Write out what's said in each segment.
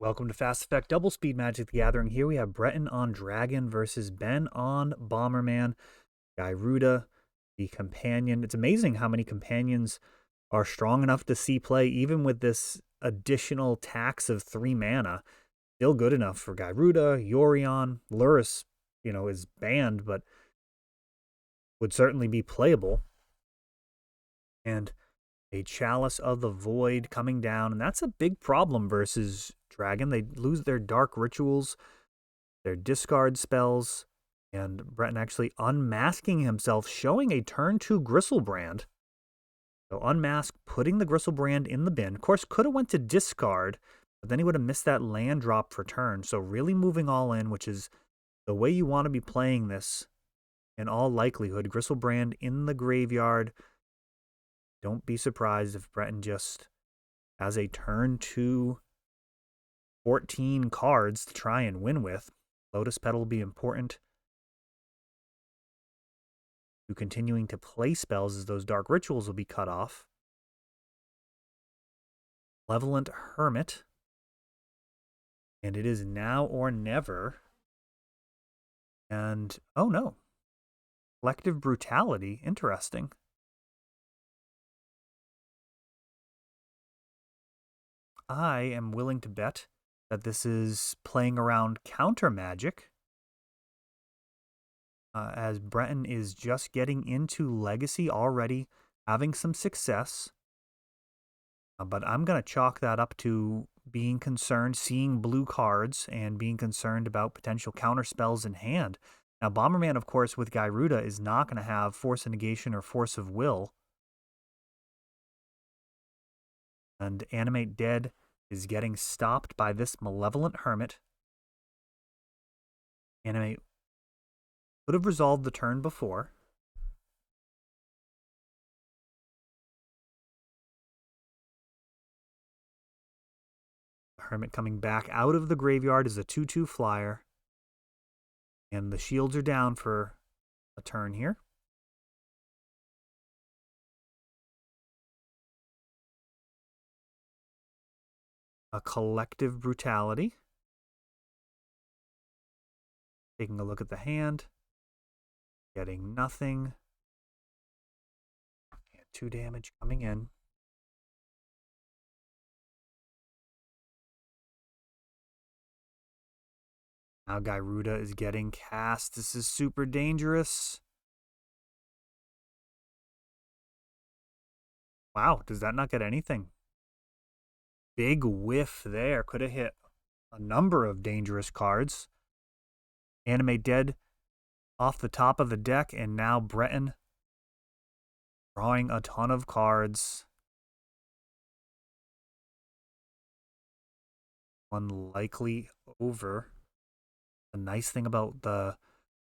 Welcome to Fast Effect Double Speed Magic the Gathering. Here we have Breton on Dragon versus Ben on Bomberman. Gyruda, the companion. It's amazing how many companions are strong enough to see play, even with this additional tax of 3 mana. Still good enough for Gyruda, Yorion. Luris, is banned, but would certainly be playable. And a Chalice of the Void coming down, and that's a big problem versus Dragon. They lose their Dark Rituals, their discard spells, and Breton actually unmasking himself, showing a turn 2 Gristlebrand. So unmask, putting the Gristlebrand in the bin. Of course, could have went to discard, but then he would have missed that land drop for turn. So really moving all in, which is the way you want to be playing this in all likelihood. Gristlebrand in the graveyard. Don't be surprised if Breton just has a turn 2 14 cards to try and win with. Lotus Petal will be important to continuing to play spells as those Dark Rituals will be cut off. Malevolent Hermit. And it is now or never. And, oh no. Collective Brutality. Interesting. I am willing to bet that this is playing around counter magic. As Breton is just getting into Legacy already, having some success. But I'm going to chalk that up to being concerned, seeing blue cards, and being concerned about potential counter spells in hand. Now, Bomberman, of course, with Gyruda is not going to have Force of Negation or Force of Will. And Animate Dead is getting stopped by this Malevolent Hermit. Animate would have resolved the turn before. Hermit coming back out of the graveyard is a 2/2 flyer. And the shields are down for a turn here. A Collective Brutality. Taking a look at the hand. Getting nothing. And 2 damage coming in. Now Gyruda is getting cast. This is super dangerous. Wow, does that not get anything? Big whiff there. Could have hit a number of dangerous cards. Animate Dead off the top of the deck, and now Breton drawing a ton of cards. Unlikely over. The nice thing about the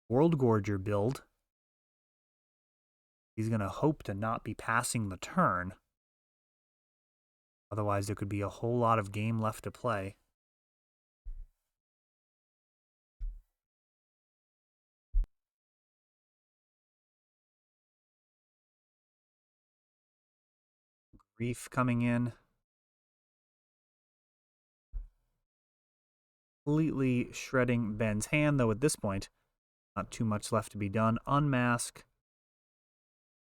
World Gorger build, he's going to hope to not be passing the turn. Otherwise, there could be a whole lot of game left to play. Grief coming in. Completely shredding Ben's hand, though at this point, not too much left to be done. Unmask.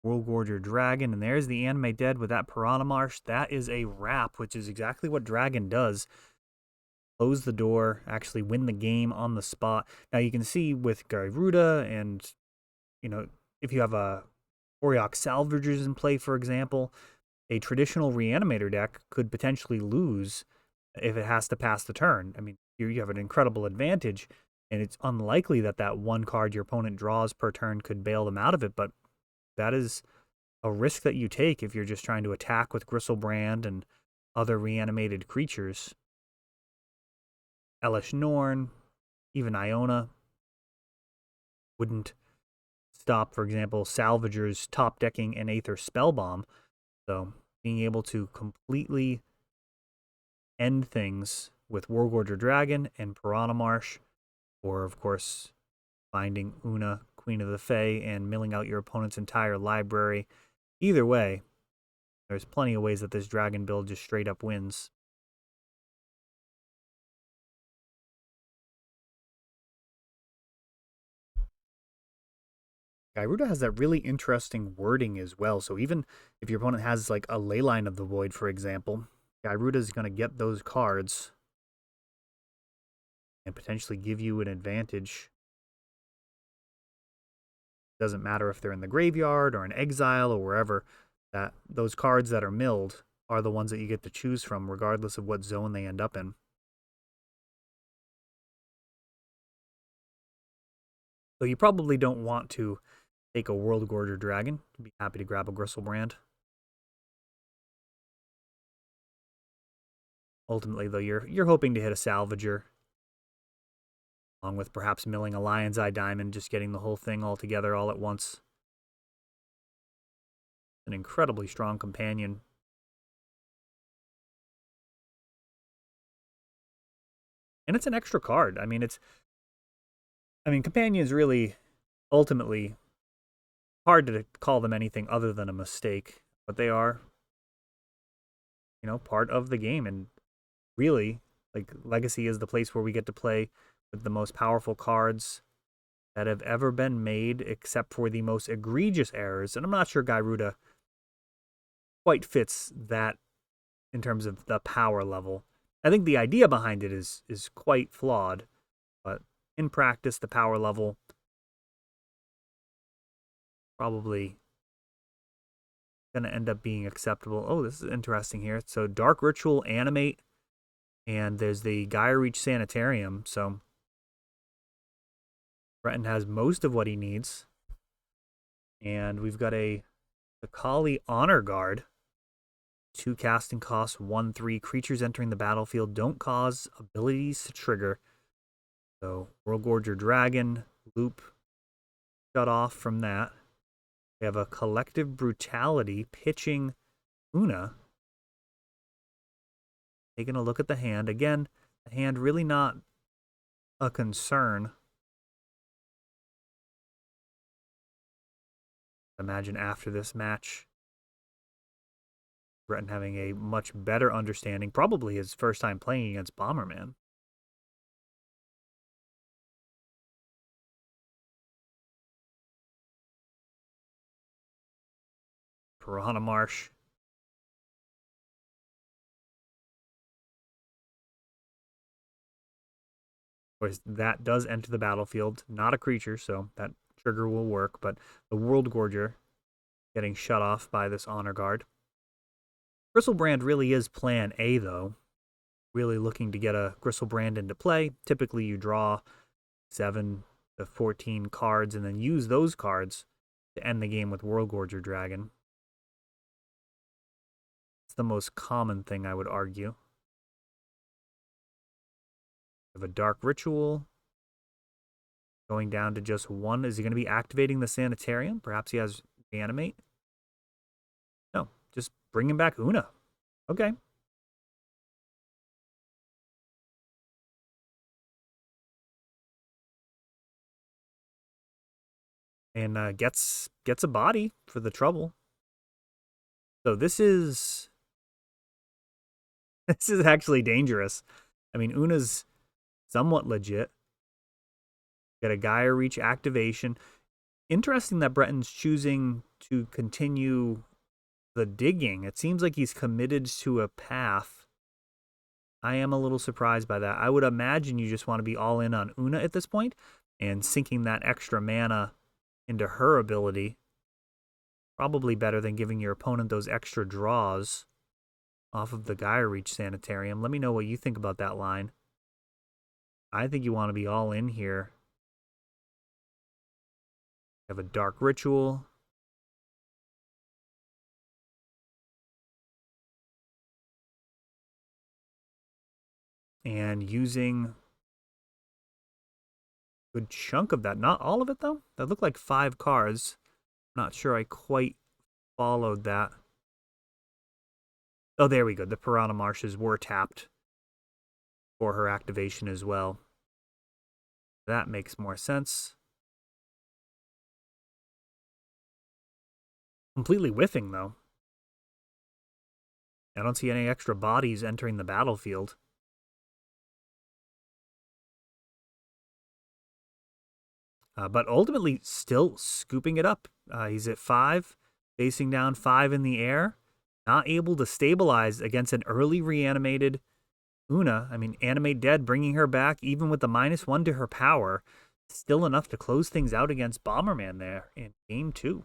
World Gorger Dragon, and there's the Animate Dead with that Piranha Marsh. That is a wrap, which is exactly what Dragon does. Close the door, actually win the game on the spot. Now you can see with Gyruda and, if you have a Auriok Salvagers in play, for example, a traditional Reanimator deck could potentially lose if it has to pass the turn. I mean, you have an incredible advantage, and it's unlikely that that one card your opponent draws per turn could bail them out of it, but that is a risk that you take if you're just trying to attack with Gristlebrand and other reanimated creatures. Elesh Norn, even Iona wouldn't stop, for example, Salvagers top decking an Aether Spellbomb. So being able to completely end things with Wargorger Dragon and Piranha Marsh, or of course finding Una, Queen of the Fae, and milling out your opponent's entire library. Either way, there's plenty of ways that this dragon build just straight up wins. Gyruda has that really interesting wording as well. So even if your opponent has like a Leyline of the Void, for example, Gyruda is going to get those cards and potentially give you an advantage. Doesn't matter if they're in the graveyard or in exile or wherever, that those cards that are milled are the ones that you get to choose from, regardless of what zone they end up in. So you probably don't want to take a World Gorger Dragon. You'd be happy to grab a Gristlebrand. Ultimately, though, you're hoping to hit a Salvager, along with perhaps milling a Lion's Eye Diamond, just getting the whole thing all together all at once. An incredibly strong companion. And it's an extra card. I mean, companions really, ultimately, hard to call them anything other than a mistake, but they are, part of the game. And really, like, Legacy is the place where we get to play with the most powerful cards that have ever been made, except for the most egregious errors. And I'm not sure Gyruda quite fits that in terms of the power level. I think the idea behind it is quite flawed, but in practice, the power level probably going to end up being acceptable. Oh, this is interesting here. So Dark Ritual, Animate, and there's the Gaia Reach Sanitarium. So Breton has most of what he needs. And we've got a Kali Honor Guard. 2 casting costs, 1/3. Creatures entering the battlefield don't cause abilities to trigger. So World Gorger Dragon, loop, shut off from that. We have a Collective Brutality pitching Una. Taking a look at the hand. Again, the hand really not a concern. Imagine after this match, Breton having a much better understanding, probably his first time playing against Bomberman. Piranha Marsh. Of course, that does enter the battlefield. Not a creature, so that trigger will work, but the World Gorger getting shut off by this Honor Guard. Gristlebrand really is plan A, though. Really looking to get a Gristlebrand into play. Typically, you draw 7 to 14 cards and then use those cards to end the game with World Gorger Dragon. It's the most common thing, I would argue. We have a Dark Ritual. Going down to just 1. Is he going to be activating the Sanitarium? Perhaps he has Reanimate? No, just bringing back Una. Okay. And gets a body for the trouble. So this is actually dangerous. I mean, Una's somewhat legit. Got a Gaia Reach activation. Interesting that Breton's choosing to continue the digging. It seems like he's committed to a path. I am a little surprised by that. I would imagine you just want to be all in on Una at this point and sinking that extra mana into her ability. Probably better than giving your opponent those extra draws off of the Gaia Reach Sanitarium. Let me know what you think about that line. I think you want to be all in here. You have a Dark Ritual. And using a good chunk of that. Not all of it, though. That looked like 5 cards. Not sure I quite followed that. Oh, there we go. The Piranha Marshes were tapped for her activation as well. That makes more sense. Completely whiffing, though. I don't see any extra bodies entering the battlefield. but ultimately still scooping it up. He's at 5, facing down 5 in the air, not able to stabilize against an early reanimated Una. I mean, Animate Dead, bringing her back, even with the -1 to her power, still enough to close things out against Bomberman there in game 2.